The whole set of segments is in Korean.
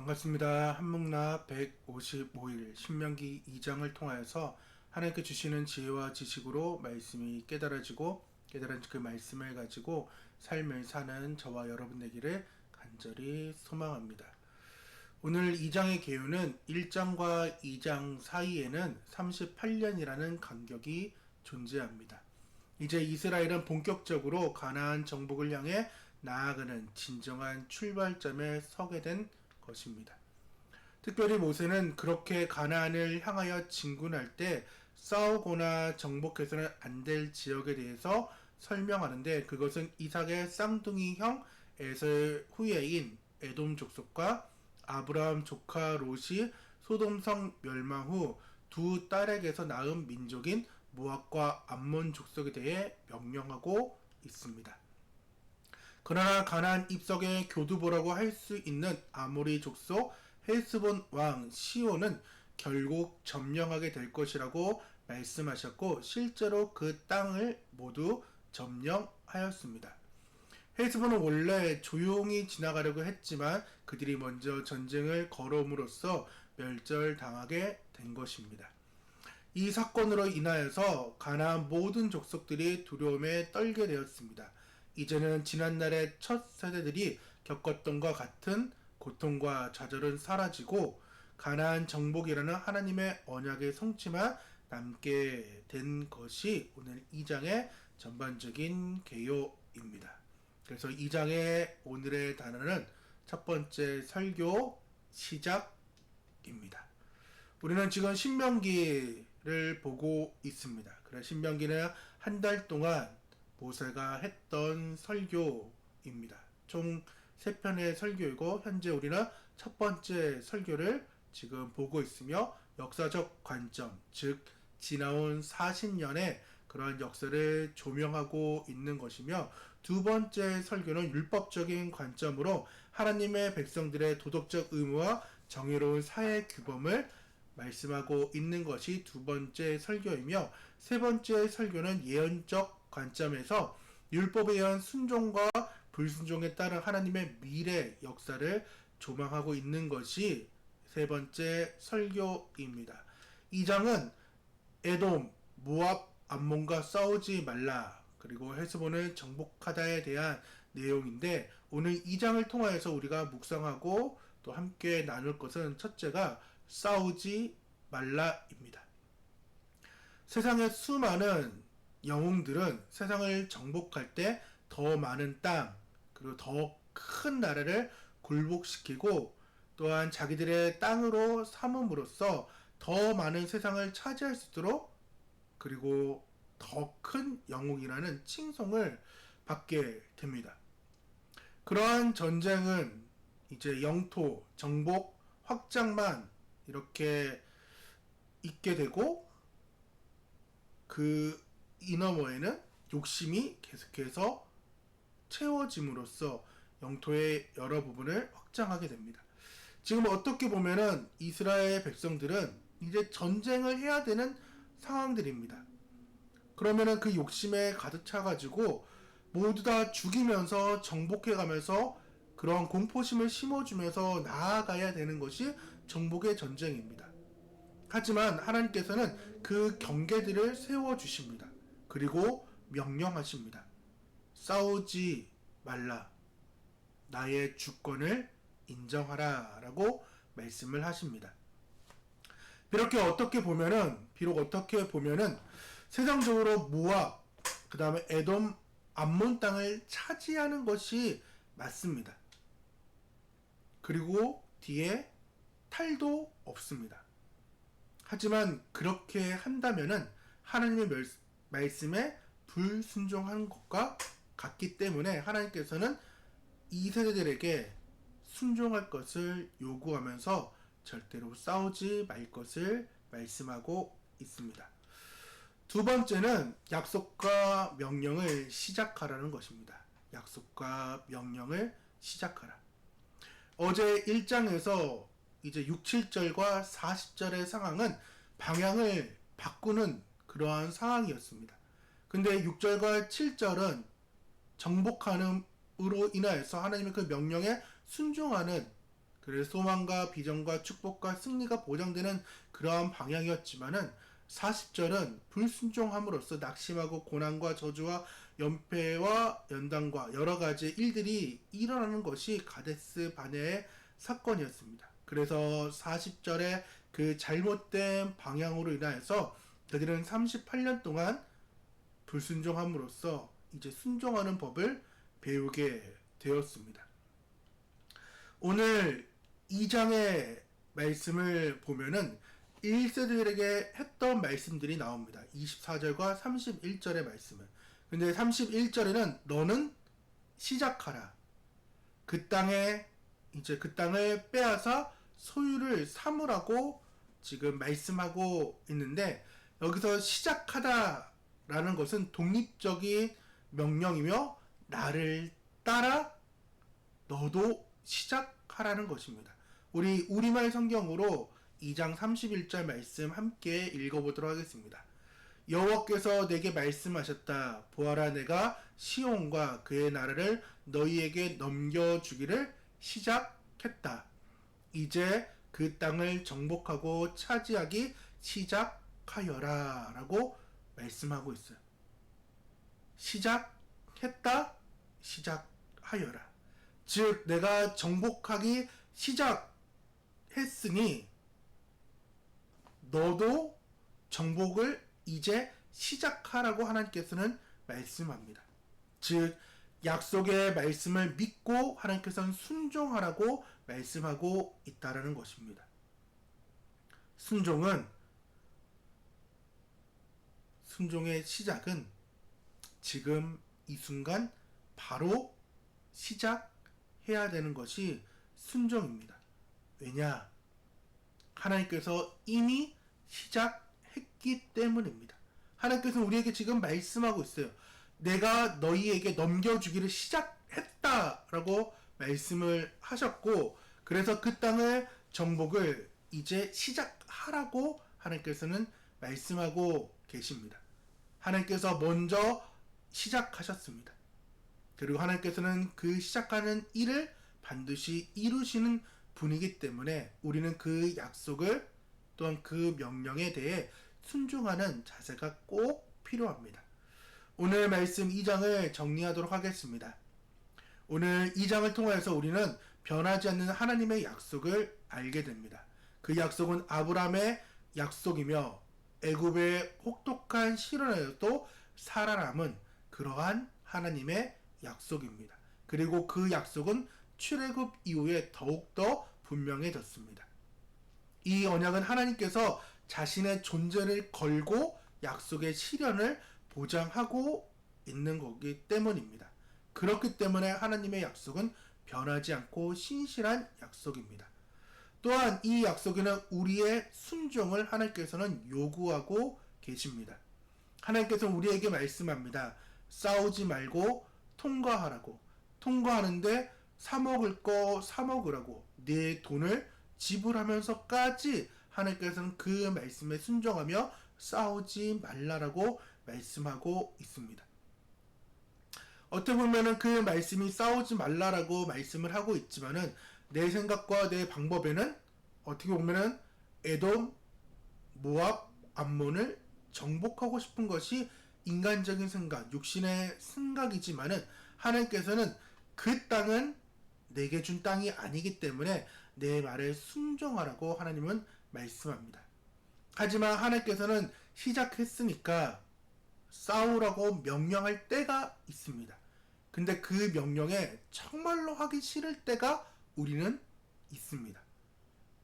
반갑습니다. 한묵나 155일 신명기 2장을 통하여서 하나님께 주시는 지혜와 지식으로 말씀이 깨달아지고 깨달은 그 말씀을 가지고 삶을 사는 저와 여러분 되기를 간절히 소망합니다. 오늘 2장의 계유는 1장과 2장 사이에는 38년이라는 간격이 존재합니다. 이제 이스라엘은 본격적으로 가나안 정복을 향해 나아가는 진정한 출발점에 서게 된 것입니다. 특별히 모세는 그렇게 가나안을 향하여 진군할 때 싸우거나 정복해서는 안 될 지역에 대해서 설명하는데, 그것은 이삭의 쌍둥이 형 에서의 후예인 에돔 족속과 아브라함 조카 롯이 소돔성 멸망 후 두 딸에게서 낳은 민족인 모압과 암몬 족속에 대해 명령하고 있습니다. 그러나 가나안 입성의 교두보라고 할 수 있는 아모리 족속 헬스본 왕 시온은 결국 점령하게 될 것이라고 말씀하셨고, 실제로 그 땅을 모두 점령하였습니다. 헬스본은 원래 조용히 지나가려고 했지만 그들이 먼저 전쟁을 걸어옴으로써 멸절당하게 된 것입니다. 이 사건으로 인하여서 가나안 모든 족속들이 두려움에 떨게 되었습니다. 이제는 지난날의 첫 세대들이 겪었던 것 같은 고통과 좌절은 사라지고 가나안 정복이라는 하나님의 언약의 성취만 남게 된 것이 오늘 2장의 전반적인 개요입니다. 그래서 2장의 오늘의 단어는 첫 번째 설교 시작입니다. 우리는 지금 신명기를 보고 있습니다. 그래 신명기는 한 달 동안 모세가 했던 설교입니다. 총 3편의 설교이고 현재 우리는 첫 번째 설교를 지금 보고 있으며 역사적 관점, 즉 지나온 40년의 그러한 역사를 조명하고 있는 것이며, 두 번째 설교는 율법적인 관점으로 하나님의 백성들의 도덕적 의무와 정의로운 사회 규범을 말씀하고 있는 것이 두 번째 설교이며, 세 번째 설교는 예언적 관점에서 율법에 의한 순종과 불순종에 따른 하나님의 미래 역사를 조망하고 있는 것이 세 번째 설교입니다. 이 장은 에돔, 모압, 암몬과 싸우지 말라, 그리고 헬스본을 정복하다에 대한 내용인데, 오늘 이 장을 통하여서 우리가 묵상하고 또 함께 나눌 것은 첫째가 싸우지 말라입니다. 세상의 수많은 영웅들은 세상을 정복할 때 더 많은 땅, 그리고 더 큰 나라를 굴복시키고 또한 자기들의 땅으로 삼음으로써 더 많은 세상을 차지할 수 있도록, 그리고 더 큰 영웅이라는 칭송을 받게 됩니다. 그러한 전쟁은 이제 영토, 정복, 확장만 이렇게 있게 되고, 그 이너머에는 욕심이 계속해서 채워짐으로써 영토의 여러 부분을 확장하게 됩니다. 지금 어떻게 보면은 이스라엘 백성들은 이제 전쟁을 해야 되는 상황들입니다. 그러면은 그 욕심에 가득 차가지고 모두 다 죽이면서 정복해가면서 그런 공포심을 심어주면서 나아가야 되는 것이 정복의 전쟁입니다. 하지만 하나님께서는 그 경계들을 세워주십니다. 그리고 명령하십니다. 싸우지 말라. 나의 주권을 인정하라. 라고 말씀을 하십니다. 비록 어떻게 보면은 세상적으로 모압, 그 다음에 에돔, 암몬 땅을 차지하는 것이 맞습니다. 그리고 뒤에 탈도 없습니다. 하지만 그렇게 한다면은 하나님의 말씀에 불순종한 것과 같기 때문에 하나님께서는 이 세대들에게 순종할 것을 요구하면서 절대로 싸우지 말 것을 말씀하고 있습니다. 두 번째는 약속과 명령을 시작하라는 것입니다. 약속과 명령을 시작하라. 어제 1장에서 이제 6, 7절과 40절의 상황은 방향을 바꾸는 그러한 상황이었습니다. 근데 6절과 7절은 정복함으로 인하여서 하나님의 그 명령에 순종하는 그래서 소망과 비전과 축복과 승리가 보장되는 그러한 방향이었지만은 40절은 불순종함으로써 낙심하고 고난과 저주와 연패와 연단과 여러 가지 일들이 일어나는 것이 가데스 바네의 사건이었습니다. 그래서 40절에 그 잘못된 방향으로 인하여서 그들은 38년 동안 불순종함으로써 이제 순종하는 법을 배우게 되었습니다. 오늘 2장의 말씀을 보면은 1세들에게 했던 말씀들이 나옵니다. 24절과 31절의 말씀을. 근데 31절에는 너는 시작하라. 그 땅에 이제 그 땅을 빼앗아 소유를 삼으라고 지금 말씀하고 있는데, 여기서 시작하다라는 것은 독립적인 명령이며 나를 따라 너도 시작하라는 것입니다. 우리 우리말 성경으로 2장 31절 말씀 함께 읽어보도록 하겠습니다. 여호와께서 내게 말씀하셨다. 보아라, 내가 시온과 그의 나라를 너희에게 넘겨주기를 시작했다. 이제 그 땅을 정복하고 차지하기 시작하여라 라고 말씀하고 있어요. 시작했다, 시작하여라. 즉 내가 정복하기 시작했으니 너도 정복을 이제 시작하라고 하나님께서는 말씀합니다. 즉 약속의 말씀을 믿고 하나님께서는 순종하라고 말씀하고 있다라는 것입니다. 순종의 시작은 지금 이 순간 바로 시작해야 되는 것이 순종입니다. 왜냐? 하나님께서 이미 시작했기 때문입니다. 하나님께서 우리에게 지금 말씀하고 있어요. 내가 너희에게 넘겨주기를 시작했다라고 말씀을 하셨고, 그래서 그 땅을 정복을 이제 시작하라고 하나님께서는 말씀하고 계십니다. 하나님께서 먼저 시작하셨습니다. 그리고 하나님께서는 그 시작하는 일을 반드시 이루시는 분이기 때문에 우리는 그 약속을 또한 그 명령에 대해 순종하는 자세가 꼭 필요합니다. 오늘 말씀 2장을 정리하도록 하겠습니다. 오늘 2장을 통해서 우리는 변하지 않는 하나님의 약속을 알게 됩니다. 그 약속은 아브라함의 약속이며 애굽의 혹독한 시련에도 살아남은 그러한 하나님의 약속입니다. 그리고 그 약속은 출애굽 이후에 더욱더 분명해졌습니다. 이 언약은 하나님께서 자신의 존재를 걸고 약속의 실현을 보장하고 있는 거기 때문입니다. 그렇기 때문에 하나님의 약속은 변하지 않고 신실한 약속입니다. 또한 이 약속에는 우리의 순종을 하나님께서는 요구하고 계십니다. 하나님께서는 우리에게 말씀합니다. 싸우지 말고 통과하라고. 통과하는데 사먹을 거 사먹으라고. 내 돈을 지불하면서까지 하나님께서는 그 말씀에 순종하며 싸우지 말라라고 말씀하고 있습니다. 어떻게 보면은 그 말씀이 싸우지 말라라고 말씀을 하고 있지만은 내 생각과 내 방법에는 어떻게 보면은 에돔, 모압, 암몬을 정복하고 싶은 것이 인간적인 생각, 육신의 생각이지만은 하나님께서는 그 땅은 내게 준 땅이 아니기 때문에 내 말에 순종하라고 하나님은 말씀합니다. 하지만 하나님께서는 시작했으니까 싸우라고 명령할 때가 있습니다. 근데 그 명령에 정말로 하기 싫을 때가 우리는 있습니다.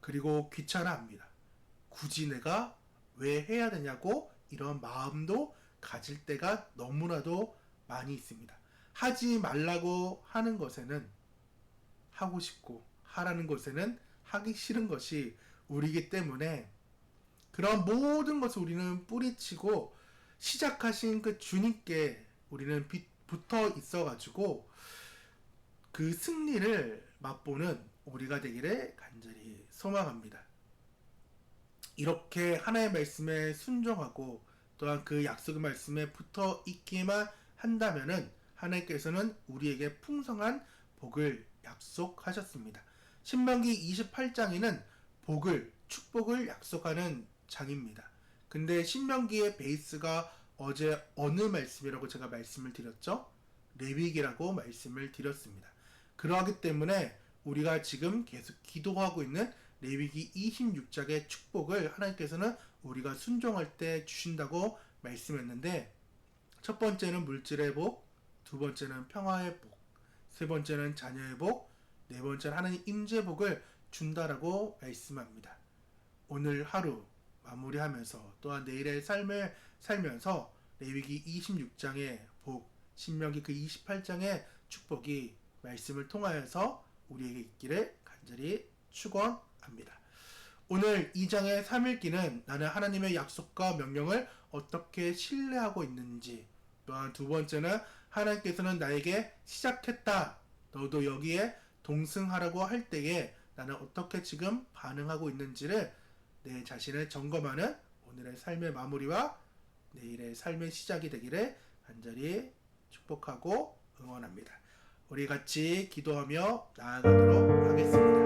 그리고 귀찮아합니다. 굳이 내가 왜 해야 되냐고 이런 마음도 가질 때가 너무나도 많이 있습니다. 하지 말라고 하는 것에는 하고 싶고 하라는 것에는 하기 싫은 것이 우리이기 때문에 그런 모든 것을 우리는 뿌리치고 시작하신 그 주님께 우리는 붙어 있어가지고 그 승리를 맛보는 우리가 되기를 간절히 소망합니다. 이렇게 하나님의 말씀에 순종하고 또한 그 약속의 말씀에 붙어 있기만 한다면은 하나님께서는 우리에게 풍성한 복을 약속하셨습니다. 신명기 28장에는 복을, 축복을 약속하는 장입니다. 근데 신명기의 베이스가 어제 어느 말씀이라고 제가 말씀을 드렸죠? 레위기라고 말씀을 드렸습니다. 그러하기 때문에 우리가 지금 계속 기도하고 있는 레위기 26장의 축복을 하나님께서는 우리가 순종할 때 주신다고 말씀했는데, 첫 번째는 물질의 복, 두 번째는 평화의 복, 세 번째는 자녀의 복, 네 번째는 하나님 임재 복을 준다라고 말씀합니다. 오늘 하루 마무리하면서 또한 내일의 삶을 살면서 레위기 26장의 복, 신명기 그 28장의 축복이 말씀을 통하여서 우리에게 있기를 간절히 축원합니다. 오늘 2장의 3일기는 나는 하나님의 약속과 명령을 어떻게 신뢰하고 있는지, 또한 두 번째는 하나님께서는 나에게 시작했다, 너도 여기에 동승하라고 할 때에 나는 어떻게 지금 반응하고 있는지를 내 자신을 점검하는 오늘의 삶의 마무리와 내일의 삶의 시작이 되기를 간절히 축복하고 응원합니다. 우리 같이 기도하며 나아가도록 하겠습니다.